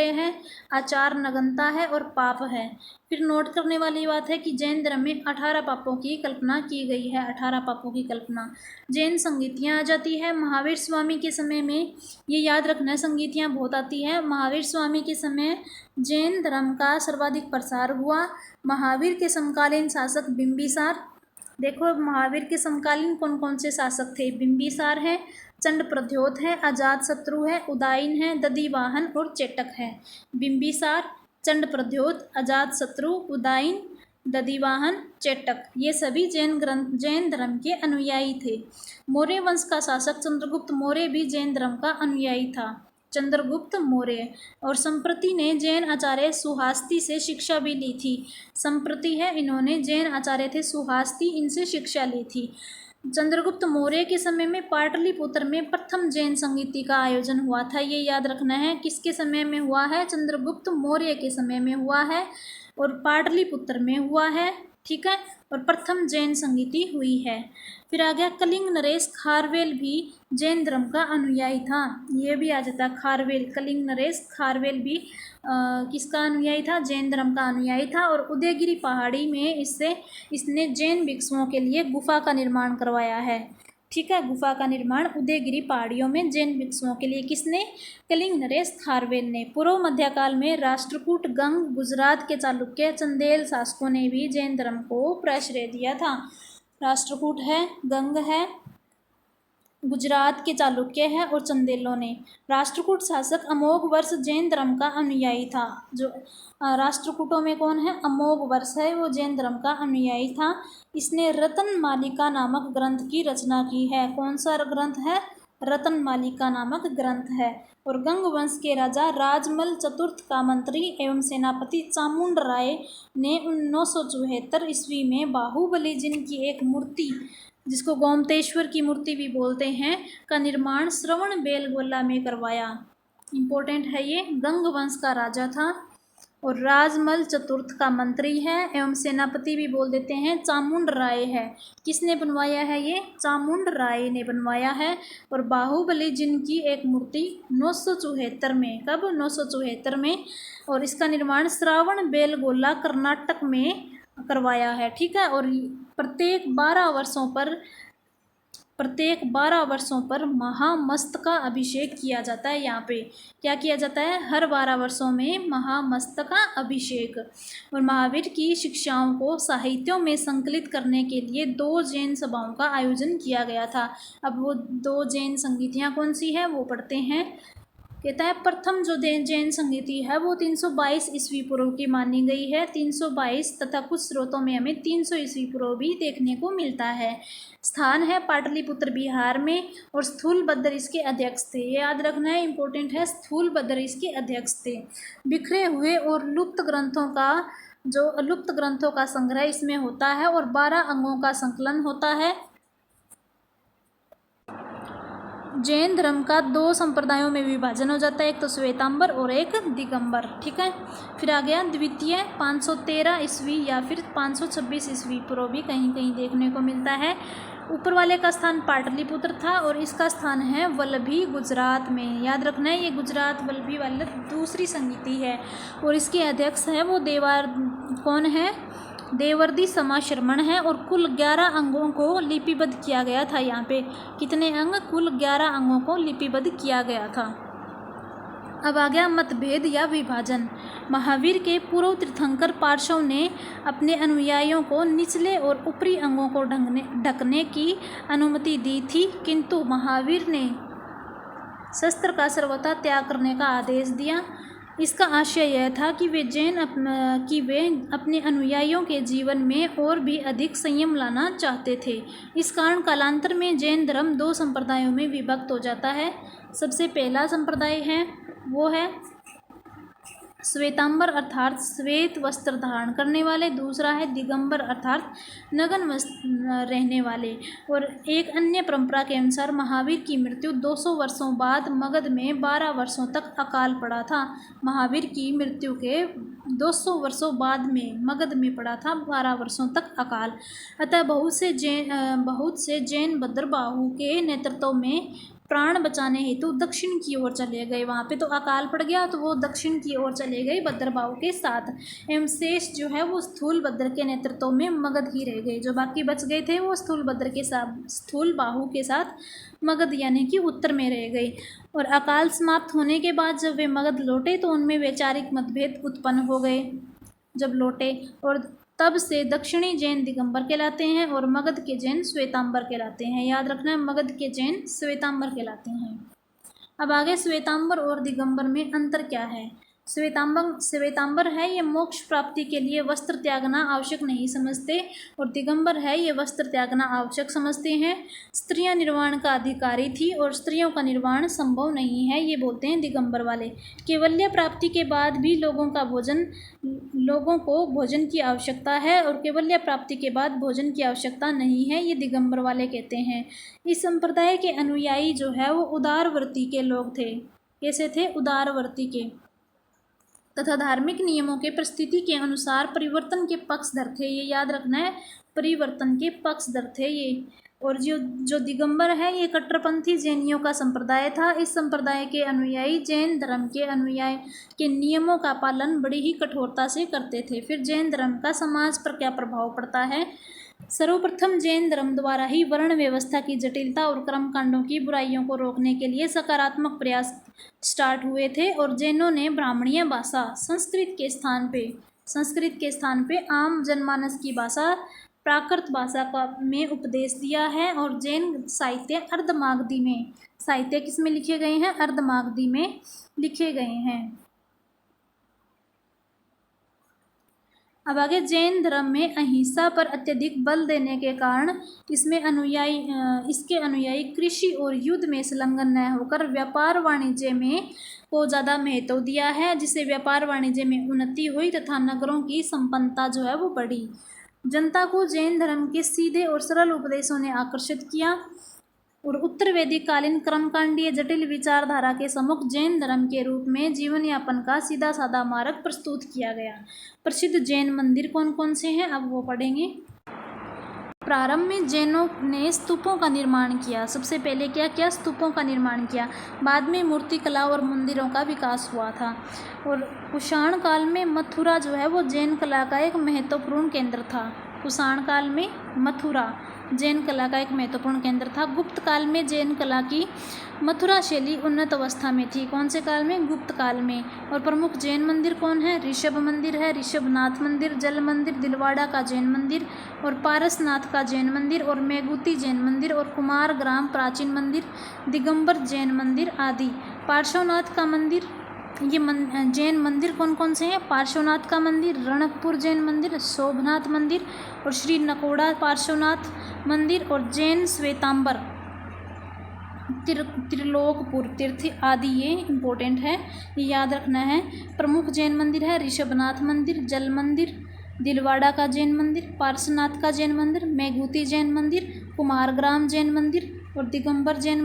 Speaker 1: है, आचार नग्नता है और पाप है। फिर नोट करने वाली बात है कि जैन धर्म में 18 पापों की कल्पना की गई है। 18 पापों की कल्पना। जैन संगीतियाँ आ जाती है। महावीर स्वामी के समय में, ये याद रखना, संगीतियाँ बहुत आती है। महावीर स्वामी के समय जैन धर्म का सर्वाधिक प्रसार हुआ। महावीर के समकालीन शासक बिंबिसार। देखो महावीर के समकालीन कौन कौन से शासक थे। बिंबिसार है, चंड प्रद्योत है, अजातशत्रु है, उदायन है, दधिवाहन और चेटक है। बिंबिसार, चंड प्रद्योत, अजातशत्रु, उदायन, दधिवाहन, चेटक, ये सभी जैन धर्म के अनुयायी थे। मौर्य वंश का शासक चंद्रगुप्त मौर्य भी जैन धर्म का अनुयायी था। चंद्रगुप्त मौर्य। और संप्रति ने जैन आचार्य सुहास्ती से शिक्षा भी ली थी। संप्रति है, इन्होंने जैन आचार्य थे सुहास्ती, इनसे शिक्षा ली थी। चंद्रगुप्त मौर्य के समय में पाटलिपुत्र में प्रथम जैन संगीति का आयोजन हुआ था। ये याद रखना है। किसके समय में हुआ है? चंद्रगुप्त मौर्य के समय में हुआ है और पाटलिपुत्र में हुआ है। ठीक है। और प्रथम जैन संगीति हुई है। फिर आ गया कलिंग नरेश खारवेल भी जैन धर्म का अनुयायी था। ये भी आ जाता है खारवेल। कलिंग नरेश खारवेल भी किसका अनुयायी था? जैन धर्म का अनुयायी था। और उदयगिरी पहाड़ी में इसने जैन भिक्षुओं के लिए गुफा का निर्माण करवाया है। ठीक है। गुफा का निर्माण उदयगिरी पहाड़ियों में जैन भिक्षुओं के लिए किसने? कलिंग नरेश खारवेल ने। पूर्व मध्यकाल में राष्ट्रकूट, गंग, गुजरात के चालुक्य, चंदेल शासकों ने भी जैन धर्म को प्रश्रय दिया था। राष्ट्रकूट है, गंग है, गुजरात के चालुक्य है और चंदेलों ने। राष्ट्रकूट शासक अमोघ वर्ष जैन धर्म का अनुयायी था। जो राष्ट्रकूटों में कौन है? अमोघ वर्ष है, वो जैन धर्म का अनुयायी था। इसने रतन मालिका नामक ग्रंथ की रचना की है। कौन सा ग्रंथ है? रतन मालिका नामक ग्रंथ है। और गंग वंश के राजा राजमल चतुर्थ का मंत्री एवं सेनापति चामुंड राय ने 974 ईस्वी में बाहुबली जिनकी एक मूर्ति, जिसको गोमतेश्वर की मूर्ति भी बोलते हैं, का निर्माण श्रवण बेलगोला में करवाया। इम्पोर्टेंट है ये। गंग वंश का राजा था और राजमल चतुर्थ का मंत्री है एवं सेनापति भी बोल देते हैं। चामुंड राय है। किसने बनवाया है ये? चामुंड राय ने बनवाया है। और बाहुबली जिनकी एक मूर्ति 974 में, कब? 974 में। और इसका निर्माण श्रावण बेलगोला कर्नाटक में करवाया है। ठीक है। और प्रत्येक 12 वर्षों पर महामस्तका अभिषेक किया जाता है। यहाँ पे क्या किया जाता है? हर 12 वर्षों में महामस्तका अभिषेक। और महावीर की शिक्षाओं को साहित्यों में संकलित करने के लिए 2 जैन सभाओं का आयोजन किया गया था। अब वो 2 जैन संगीतियाँ कौन सी है वो पढ़ते हैं। कहता है प्रथम जो जैन संगीति है वो 322 ईस्वी पूर्व की मानी गई है। 322 तथा कुछ स्रोतों में हमें 300 ईस्वी पूर्व भी देखने को मिलता है। स्थान है पाटलिपुत्र बिहार में और स्थूलभद्र इसके अध्यक्ष थे। ये याद रखना है, इंपॉर्टेंट है। स्थूलभद्र इसके अध्यक्ष थे। बिखरे हुए और लुप्त ग्रंथों का संग्रह इसमें होता है और 12 अंगों का संकलन होता है। जैन धर्म का 2 संप्रदायों में विभाजन हो जाता है, एक तो श्वेतांबर और एक दिगंबर। ठीक है। फिर आ गया द्वितीय 513 ईस्वी या फिर 526 ईस्वी पूर्व भी कहीं कहीं देखने को मिलता है। ऊपर वाले का स्थान पाटलिपुत्र था और इसका स्थान है वल्लभी गुजरात में। याद रखना है, ये गुजरात वल्लभी वाली दूसरी संगीति है और इसके अध्यक्ष है वो कौन है? देवर्दी समाशर्मण है। और कुल 11 अंगों को लिपिबद्ध किया गया था। यहाँ पे कितने अंग? कुल 11 अंगों को लिपिबद्ध किया गया था। अब आ गया मतभेद या विभाजन। महावीर के पूर्व तीर्थंकर पार्श्व ने अपने अनुयायियों को निचले और ऊपरी अंगों को ढकने की अनुमति दी थी, किंतु महावीर ने शस्त्र का सर्वथा त्याग करने का आदेश दिया। इसका आशय यह था कि वे अपने अनुयायियों के जीवन में और भी अधिक संयम लाना चाहते थे। इस कारण कालांतर में जैन धर्म 2 संप्रदायों में विभक्त हो जाता है। सबसे पहला संप्रदाय है वो है श्वेतांबर अर्थात श्वेत वस्त्र धारण करने वाले, दूसरा है दिगंबर अर्थात नग्न रहने वाले। और एक अन्य परंपरा के अनुसार महावीर की मृत्यु 200 वर्षों बाद मगध में 12 वर्षों तक अकाल पड़ा था। महावीर की मृत्यु के 200 वर्षों बाद में मगध में पड़ा था 12 वर्षों तक अकाल। अतः बहुत से जैन भद्रबाहु के नेतृत्व में प्राण बचाने हेतु दक्षिण की ओर चले गए। वहाँ पे तो अकाल पड़ गया तो वो दक्षिण की ओर चले गए भद्रबाहु के साथ। एवं शेष जो है वो स्थूलभद्र के नेतृत्व में मगध ही रह गए। जो बाकी बच गए थे वो स्थूलबाहु के साथ मगध यानी कि उत्तर में रह गए। और अकाल समाप्त होने के बाद जब वे मगध लौटे तो उनमें वैचारिक मतभेद उत्पन्न हो गए जब लौटे, और तब से दक्षिणी जैन दिगंबर कहलाते हैं और मगध के जैन श्वेतांबर कहलाते हैं। याद रखना है, मगध के जैन श्वेतांबर कहलाते हैं। अब आगे श्वेतांबर और दिगंबर में अंतर क्या है। श्वेतांबर है ये मोक्ष प्राप्ति के लिए वस्त्र त्यागना आवश्यक नहीं समझते, और दिगंबर है ये वस्त्र त्यागना आवश्यक समझते हैं। स्त्रियां निर्वाण का अधिकारी थी और स्त्रियों का निर्वाण संभव नहीं है, ये बोलते हैं दिगंबर वाले। केवल्य प्राप्ति के बाद भी लोगों को भोजन की आवश्यकता है और केवल्य प्राप्ति के बाद भोजन की आवश्यकता नहीं है, ये दिगंबर वाले कहते हैं। इस संप्रदाय के अनुयायी जो है वो उदारवर्ती के लोग थे। कैसे थे? उदारवर्ती के, तथा धार्मिक नियमों के परिस्थिति के अनुसार परिवर्तन के पक्षधर थे। ये याद रखना है, परिवर्तन के पक्षधर थे ये। और जो दिगंबर है ये कट्टरपंथी जैनियों का संप्रदाय था। इस संप्रदाय के अनुयायी जैन धर्म के अनुयायी के नियमों का पालन बड़ी ही कठोरता से करते थे। फिर जैन धर्म का समाज पर क्या प्रभाव पड़ता है। सर्वप्रथम जैन धर्म द्वारा ही वर्ण व्यवस्था की जटिलता और कर्मकांडों की बुराइयों को रोकने के लिए सकारात्मक प्रयास स्टार्ट हुए थे, और जैनों ने ब्राह्मणीय भाषा संस्कृत के स्थान पे आम जनमानस की भाषा प्राकृत भाषा का में उपदेश दिया है। और जैन साहित्य अर्धमागधी में, साहित्य किस में लिखे गए हैं? अर्धमागधी में लिखे गए हैं। अब आगे, जैन धर्म में अहिंसा पर अत्यधिक बल देने के कारण इसके अनुयायी कृषि और युद्ध में संलग्न न होकर व्यापार वाणिज्य में को ज़्यादा महत्व दिया है, जिससे व्यापार वाणिज्य में उन्नति हुई तथा नगरों की संपन्नता जो है वो बढ़ी। जनता को जैन धर्म के सीधे और सरल उपदेशों ने आकर्षित किया और उत्तर वैदिक कालीन कर्मकांडीय जटिल विचारधारा के सम्मुख जैन धर्म के रूप में जीवन यापन का सीधा साधा मार्ग प्रस्तुत किया गया। प्रसिद्ध जैन मंदिर कौन कौन से हैं अब वो पढ़ेंगे। प्रारंभ में जैनों ने स्तूपों का निर्माण किया। सबसे पहले क्या किया? स्तूपों का निर्माण किया। बाद में मूर्तिकला और मंदिरों का विकास हुआ था। और कुषाण काल में मथुरा जो है वो जैन कला का एक महत्वपूर्ण केंद्र था। कुषाण काल में मथुरा जैन कला का एक महत्वपूर्ण केंद्र था। गुप्त काल में जैन कला की मथुरा शैली उन्नत अवस्था में थी। कौन से काल में? गुप्त काल में। और प्रमुख जैन मंदिर कौन है? ऋषभ मंदिर है, ऋषभनाथ मंदिर, जल मंदिर, दिलवाड़ा का जैन मंदिर और पारसनाथ का जैन मंदिर और मेघूती जैन मंदिर और कुमार ग्राम प्राचीन मंदिर, दिगंबर जैन मंदिर आदि। पार्श्वनाथ का मंदिर, ये जैन मंदिर कौन कौन से हैं? पार्श्वनाथ का मंदिर, रणकपुर जैन मंदिर, शोभनाथ मंदिर और श्री नकोड़ा पार्श्वनाथ मंदिर और जैन श्वेतांबर त्रिलोकपुर तीर्थ आदि, ये इम्पोर्टेंट है, ये याद रखना है। प्रमुख जैन मंदिर है ऋषभनाथ मंदिर, जल मंदिर, दिलवाड़ा का जैन मंदिर, पार्श्वनाथ का जैन मंदिर, मेघूती जैन मंदिर, कुमारग्राम जैन मंदिर और दिगंबर जैन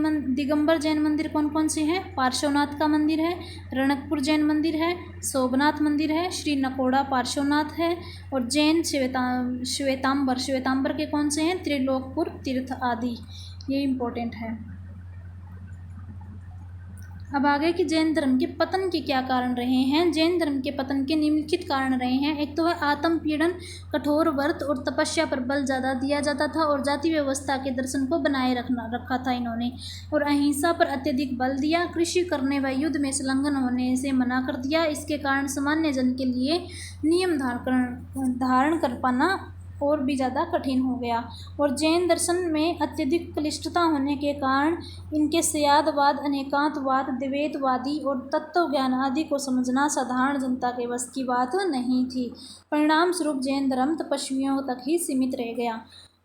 Speaker 1: मंदिर कौन कौन से हैं? पार्श्वनाथ का मंदिर है, रणकपुर जैन मंदिर है, शोभनाथ मंदिर है, श्री नकोड़ा पार्श्वनाथ है और जैन श्वेतांबर के कौन से हैं? त्रिलोकपुर तीर्थ आदि, ये इम्पोर्टेंट है। अब आगे कि जैन धर्म के पतन के क्या कारण रहे हैं। जैन धर्म के पतन के निम्नलिखित कारण रहे हैं। एक तो है आत्म पीड़न, कठोर व्रत और तपस्या पर बल ज़्यादा दिया जाता था और जाति व्यवस्था के दर्शन को बनाए रखा था इन्होंने, और अहिंसा पर अत्यधिक बल दिया। कृषि करने व युद्ध में संलग्न होने से मना कर दिया। इसके कारण सामान्य जन के लिए नियम धारण कर पाना और भी ज़्यादा कठिन हो गया। और जैन दर्शन में अत्यधिक क्लिष्टता होने के कारण इनके शयादवाद, अनेकांतवाद, द्वैतवादी और तत्वज्ञान आदि को समझना साधारण जनता के बस की बात नहीं थी। परिणाम स्वरूप जैन धर्म तपस्वियों तक ही सीमित रह गया।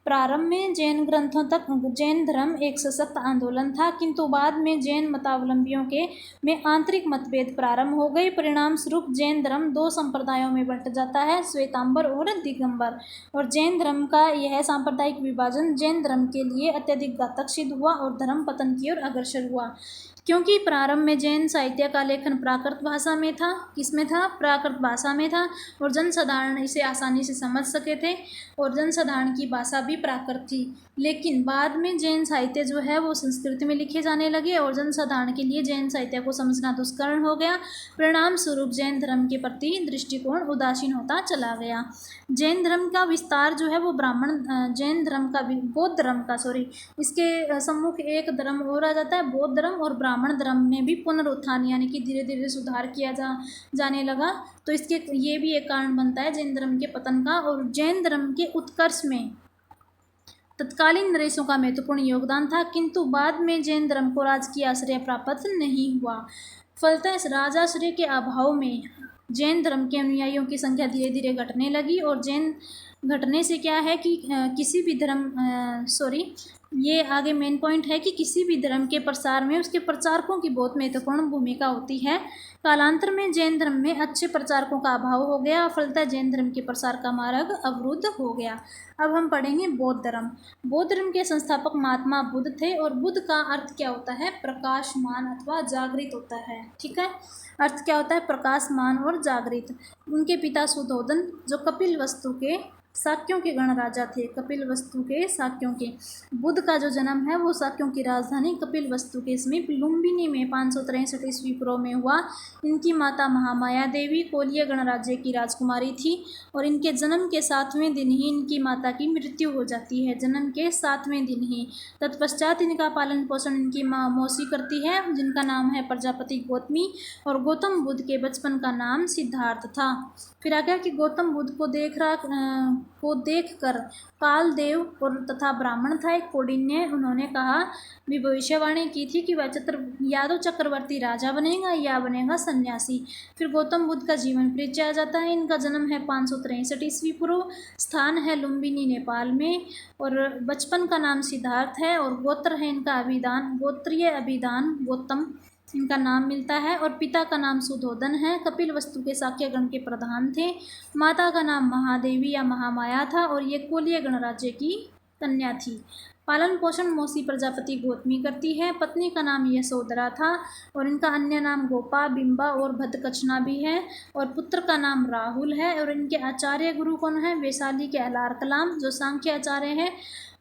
Speaker 1: प्रारंभ में जैन ग्रंथों तक जैन धर्म एक सशक्त आंदोलन था, किंतु बाद में जैन मतावलंबियों में आंतरिक मतभेद प्रारंभ हो गए। परिणाम स्वरूप जैन धर्म दो संप्रदायों में बंट जाता है, श्वेतांबर और दिगंबर। और जैन धर्म का यह सांप्रदायिक विभाजन जैन धर्म के लिए अत्यधिक घातक सिद्ध हुआ और धर्म पतन की ओर अग्रसर हुआ, क्योंकि प्रारंभ में जैन साहित्य का लेखन प्राकृत भाषा में था। किसमें था? प्राकृत भाषा में था, और जनसाधारण इसे आसानी से समझ सके थे, और जनसाधारण की भाषा भी प्राकृत थी। लेकिन बाद में जैन साहित्य जो है वो संस्कृत में लिखे जाने लगे और जनसाधारण के लिए जैन साहित्य को समझना दुष्कर हो गया। परिणाम स्वरूप जैन धर्म के प्रति दृष्टिकोण उदासीन होता चला गया। जैन धर्म का विस्तार जो है वो जैन धर्म का बौद्ध धर्म का इसके सम्मुख एक धर्म और आ जाता है, बौद्ध धर्म, और ब्राह्मण धर्म में भी पुनरुत्थान यानी कि धीरे धीरे सुधार किया जाने लगा। तो इसके ये भी एक कारण बनता है जैन धर्म के पतन का। और जैन धर्म के उत्कर्ष में तत्कालीन नरेशों का महत्वपूर्ण योगदान था, किंतु बाद में जैन धर्म को राजकीय आश्रय प्राप्त नहीं हुआ। फलतः राजाश्रय के अभाव में जैन धर्म के अनुयायियों की संख्या धीरे धीरे घटने लगी। और जैन घटने से क्या है कि किसी भी धर्म ये आगे मेन पॉइंट है कि किसी भी धर्म के प्रसार में उसके प्रचारकों की बहुत महत्वपूर्ण भूमिका होती है। कालांतर में जैन धर्म में अच्छे प्रचारकों का अभाव हो गया, फलतः जैन धर्म के प्रसार का मार्ग अवरुद्ध हो गया। अब हम पढ़ेंगे बौद्ध धर्म। बौद्ध धर्म के संस्थापक महात्मा बुद्ध थे, और बुद्ध का अर्थ क्या होता है? प्रकाशमान अथवा जागृत होता है। ठीक है, अर्थ क्या होता है? प्रकाशमान और जागृत। उनके पिता सुधोधन जो कपिलवस्तु के शाक्यों के गणराजा थे, कपिलवस्तु के शाक्यों के। बुद्ध का जो जन्म है वो शाक्यों की राजधानी कपिलवस्तु के समीप लुम्बिनी में 563 ईस्वी पूर्व में हुआ। इनकी माता महामाया देवी कोलीय गणराज्य की राजकुमारी थी, और इनके जन्म के 7वें दिन ही इनकी माता की मृत्यु हो जाती है, जन्म के 7वें दिन ही। तत्पश्चात इनका पालन पोषण इनकी माँ मौसी करती है, जिनका नाम है प्रजापति गौतमी, और गौतम बुद्ध के बचपन का नाम सिद्धार्थ था। फिर आगे कि गौतम बुद्ध को देखकर कालदेव और तथा ब्राह्मण था एक कौंडिन्य, उन्होंने कहा भी भविष्यवाणी की थी कि वह या तो चक्रवर्ती राजा बनेगा या बनेगा सन्यासी। फिर गौतम बुद्ध का जीवन परिचय आ जाता है। इनका जन्म है 563 ईस्वी पूर्व, स्थान है लुम्बिनी नेपाल में, और बचपन का नाम सिद्धार्थ है, और गोत्र है इनका अभिदान, गोत्रीय अभिदान गौतम इनका नाम मिलता है, और पिता का नाम सुधोधन है, कपिलवस्तु के शाक्य गण के प्रधान थे। माता का नाम महादेवी या महामाया था, और ये कोलीय गणराज्य की कन्या थी। पालन पोषण मौसी प्रजापति गौतमी करती है। पत्नी का नाम यशोधरा था, और इनका अन्य नाम गोपा, बिंबा और भद्दकचना भी है, और पुत्र का नाम राहुल है। और इनके आचार्य गुरु कौन है? वैशाली के अलार कलाम जो सांख्य आचार्य हैं,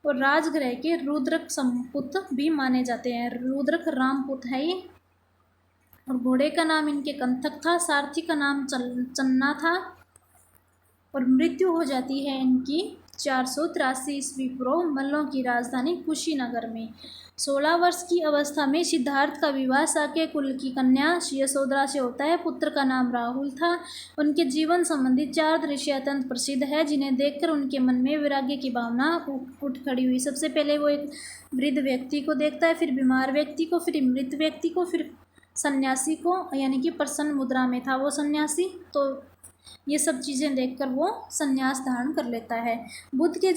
Speaker 1: और राजगृह के रुद्रक संपुत भी माने जाते हैं। रुद्रक रामपुत है ये। और घोड़े का नाम इनके कंथक था, सारथी का नाम चन्ना था, और मृत्यु हो जाती है इनकी 483 ईस्वी पूर्व मल्लों की राजधानी कुशीनगर में। 16 वर्ष की अवस्था में सिद्धार्थ का विवाह साक्य कुल की कन्या यशोधरा से होता है। पुत्र का नाम राहुल था। उनके जीवन संबंधी 4 दृश्य अत्यंत प्रसिद्ध है, जिन्हें देखकर उनके मन में वैराग्य की भावना उठ खड़ी हुई। सबसे पहले वो एक वृद्ध व्यक्ति को देखता है, फिर बीमार व्यक्ति को, फिर मृत व्यक्ति को, फिर सन्यासी को, यानी कि प्रसन्न मुद्रा में था वो सन्यासी। तो ये सब चीज़ें देखकर वो सन्यास धारण कर लेता है। बुद्ध के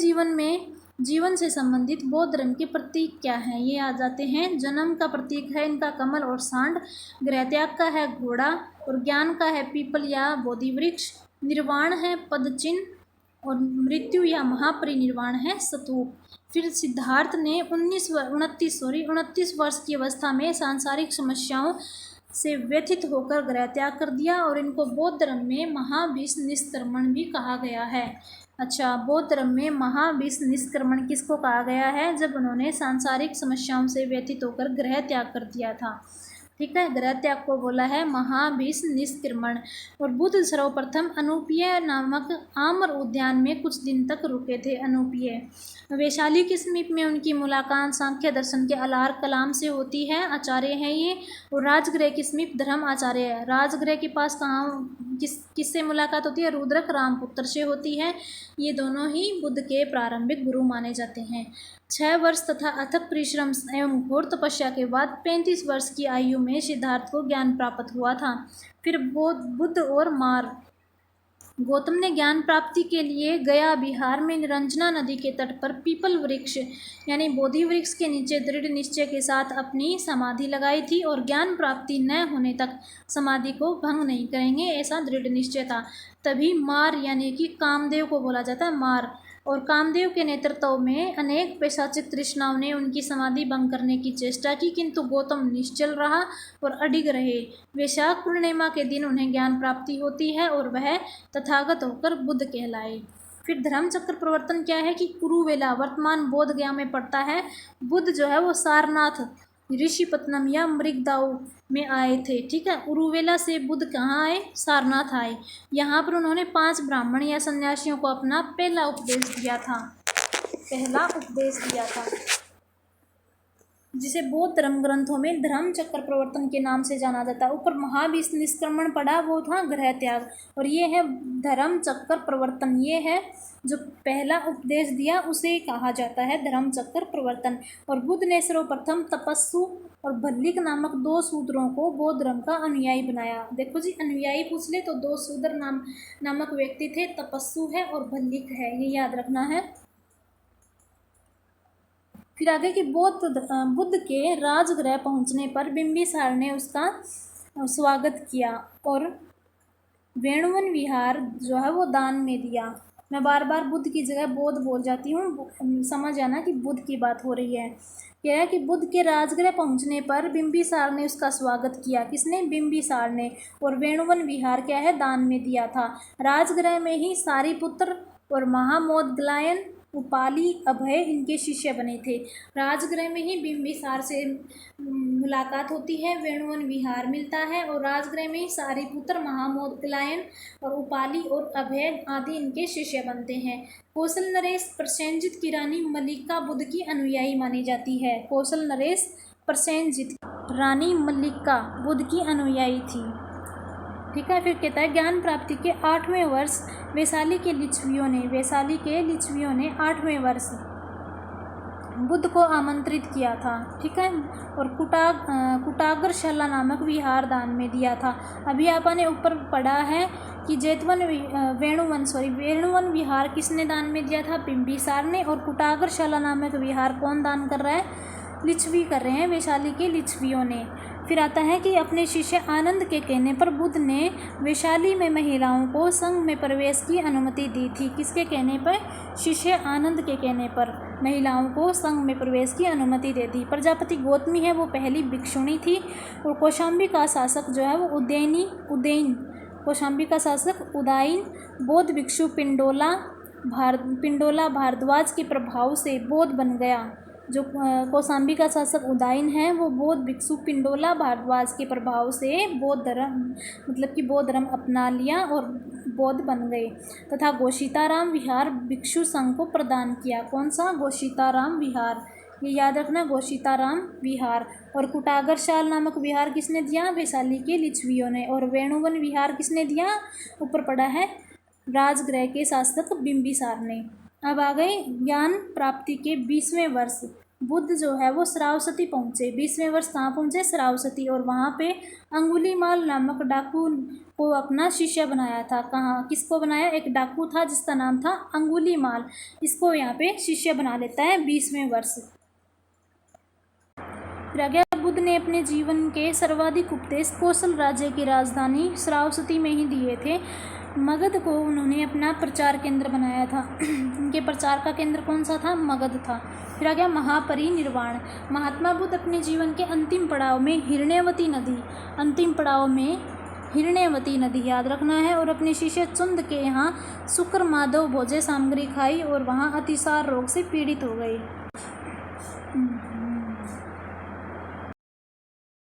Speaker 1: जीवन से संबंधित बौद्ध धर्म के प्रतीक क्या हैं? ये आ जाते हैं। जन्म का प्रतीक है इनका कमल और सांड, गृह त्याग का है घोड़ा, और ज्ञान का है पीपल या बोधि वृक्ष, निर्वाण है पद चिन्ह, और मृत्यु या महापरिनिर्वाण है स्तूप। फिर सिद्धार्थ ने 29 वर्ष की अवस्था में सांसारिक समस्याओं से व्यथित होकर गृह त्याग कर दिया, और इनको बौद्ध धर्म में महाविष निष्क्रमण भी कहा गया है। अच्छा, बौद्ध धर्म में महाविष निष्क्रमण किसको कहा गया है? जब उन्होंने सांसारिक समस्याओं से व्यथित होकर गृह त्याग कर दिया था। ठीक है। गृह त्याग को बोला है महाभीष निष्क्रमण। और बुद्ध सर्वप्रथम अनूपीय नामक आम्र उद्यान में कुछ दिन तक रुके थे। अनूपीय वैशाली के समीप में उनकी मुलाकात सांख्य दर्शन के अलार कलाम से होती है। आचार्य हैं ये। और राजगृह के समीप धर्म आचार्य है। राजगृह के पास कहाँ किससे मुलाकात होती है? रुद्रक रामपुत्र से होती है। ये दोनों ही बुद्ध के प्रारंभिक गुरु माने जाते हैं। 6 वर्ष तथा अथक परिश्रम एवं घोर तपस्या के बाद 35 वर्ष की आयु में सिद्धार्थ को ज्ञान प्राप्त हुआ था। फिर बुद्ध और मार गौतम ने ज्ञान प्राप्ति के लिए गया बिहार में निरंजना नदी के तट पर पीपल वृक्ष यानी बोधि वृक्ष के नीचे दृढ़ निश्चय के साथ अपनी समाधि लगाई थी और ज्ञान प्राप्ति न होने तक समाधि को भंग नहीं करेंगे, ऐसा दृढ़ निश्चय था। तभी मार यानी कि कामदेव को बोला जाता है मार। और कामदेव के नेतृत्व में अनेक पैशाचिक तृष्णाओं ने उनकी समाधि भंग करने की चेष्टा की, किंतु गौतम निश्चल रहा और अडिग रहे। वैशाख पूर्णिमा के दिन उन्हें ज्ञान प्राप्ति होती है और वह तथागत होकर बुद्ध कहलाए। फिर धर्म चक्र प्रवर्तन क्या है कि कुरुवेला वर्तमान बोध गया में पड़ता है। बुद्ध जो है वो सारनाथ ऋषिपत्नम या मृगदाऊ में आए थे। ठीक है। उरुवेला से बुद्ध कहाँ आए? सारनाथ आए। यहाँ पर उन्होंने 5 ब्राह्मण या सन्यासियों को अपना पहला उपदेश दिया था। जिसे बौद्ध धर्म ग्रंथों में धर्म चक्र प्रवर्तन के नाम से जाना जाता है। ऊपर महाभीष निष्क्रमण पड़ा, वो था गृह त्याग। और ये है धर्म चक्र प्रवर्तन। ये है जो पहला उपदेश दिया उसे कहा जाता है धर्म चक्र प्रवर्तन। और बुद्ध ने सर्वप्रथम तपस्सु और भल्लिक नामक 2 शूद्रों को बौद्ध धर्म का अनुयायी बनाया। देखो जी, अनुयायी पूछ ले तो 2 शूद्र नामक व्यक्ति थे, तपस्सु है और भल्लिक है, ये याद रखना है। फिर आगे कि बुद्ध के राजगृह पहुंचने पर बिंबिसार ने उसका स्वागत किया और वेणुवन विहार जो है वो दान में दिया। मैं बार बार बुद्ध की जगह बौद्ध बोल जाती हूँ, समझ आना कि बुद्ध की बात हो रही है। क्या है कि बुद्ध के राजगृह पहुंचने पर बिंबिसार ने उसका स्वागत किया। किसने? बिंबिसार ने। और वेणुवन विहार क्या है? दान में दिया था। राजगृह में ही सारिपुत्र और महामोदग्लायन उपाली अभय इनके शिष्य बने थे। राजगृह में ही बिंबिसार से मुलाकात होती है, वेणुवन विहार मिलता है और राजगृह में ही सारिपुत्र महामोदग्लायन और उपाली और अभय आदि इनके शिष्य बनते हैं। कौशल नरेश प्रसेनजित की रानी मल्लिका बुद्ध की अनुयायी मानी जाती है। कौशल नरेश प्रसेनजित रानी मल्लिका बुद्ध की अनुयायी थी। ठीक है। फिर कहता है ज्ञान प्राप्ति के 8वें वर्ष वैशाली के लिच्छवियों ने 8वें वर्ष बुद्ध को आमंत्रित किया था। ठीक है। और कुटाग्रशाला नामक विहार दान में दिया था। अभी आपने ऊपर पढ़ा है कि वेणुवन विहार किसने दान में दिया था? बिंबिसार ने। और कुटाग्रशाला नामक विहार कौन दान कर रहा है? लिच्छवी कर रहे हैं, वैशाली के लिच्छवियों ने। फिर आता है कि अपने शिष्य आनंद के कहने पर बुद्ध ने वैशाली में महिलाओं को संघ में प्रवेश की अनुमति दी थी। किसके कहने पर? शिष्य आनंद के कहने पर महिलाओं को संघ में प्रवेश की अनुमति दे दी। प्रजापति गौतमी है वो पहली भिक्षुणी थी। और कौशाम्बी का शासक जो है वो उदयन कौशाम्बी का शासक उदायन बौद्ध भिक्षु पिंडोला भारद्वाज के प्रभाव से बौद्ध बन गया। जो कौशाम्बी का शासक उदायन है वो बौद्ध भिक्षु पिंडोला भारद्वाज के प्रभाव से बौद्ध धर्म अपना लिया और बौद्ध बन गए तथा गोशिताराम विहार भिक्षु संघ को प्रदान किया। कौन सा? गोशिताराम विहार, ये याद रखना, गोशिताराम विहार। और कुटाग्रशाला नामक विहार किसने दिया? वैशाली के लिच्छवियों ने। और वेणुवन विहार किसने दिया? ऊपर पड़ा है राजगृह के शासक बिंबिसार ने। अब आ गए ज्ञान प्राप्ति के 20वें वर्ष। बुद्ध जो है वो श्रावस्ती पहुँचे। 20वें वर्ष कहाँ पहुँचे? श्रावस्ती। और वहाँ पे अंगुलीमाल नामक डाकू को अपना शिष्य बनाया था। कहाँ? किसको बनाया? एक डाकू था जिसका नाम था अंगुलीमाल, इसको यहाँ पे शिष्य बना लेता है 20वें वर्ष। फिर आगे बुद्ध ने अपने जीवन के सर्वाधिक उपदेश कौशल राज्य की राजधानी श्रावस्ती में ही दिए थे। मगध को उन्होंने अपना प्रचार केंद्र बनाया था। उनके प्रचार का केंद्र कौन सा था? मगध था। फिर आ गया महापरिनिर्वाण। महात्मा बुद्ध अपने जीवन के अंतिम पड़ाव में हिरण्यवती नदी याद रखना है और अपने शिष्य चुंद के यहाँ शुक्र माधव भोज्य सामग्री खाई और वहाँ अतिसार रोग से पीड़ित हो गए।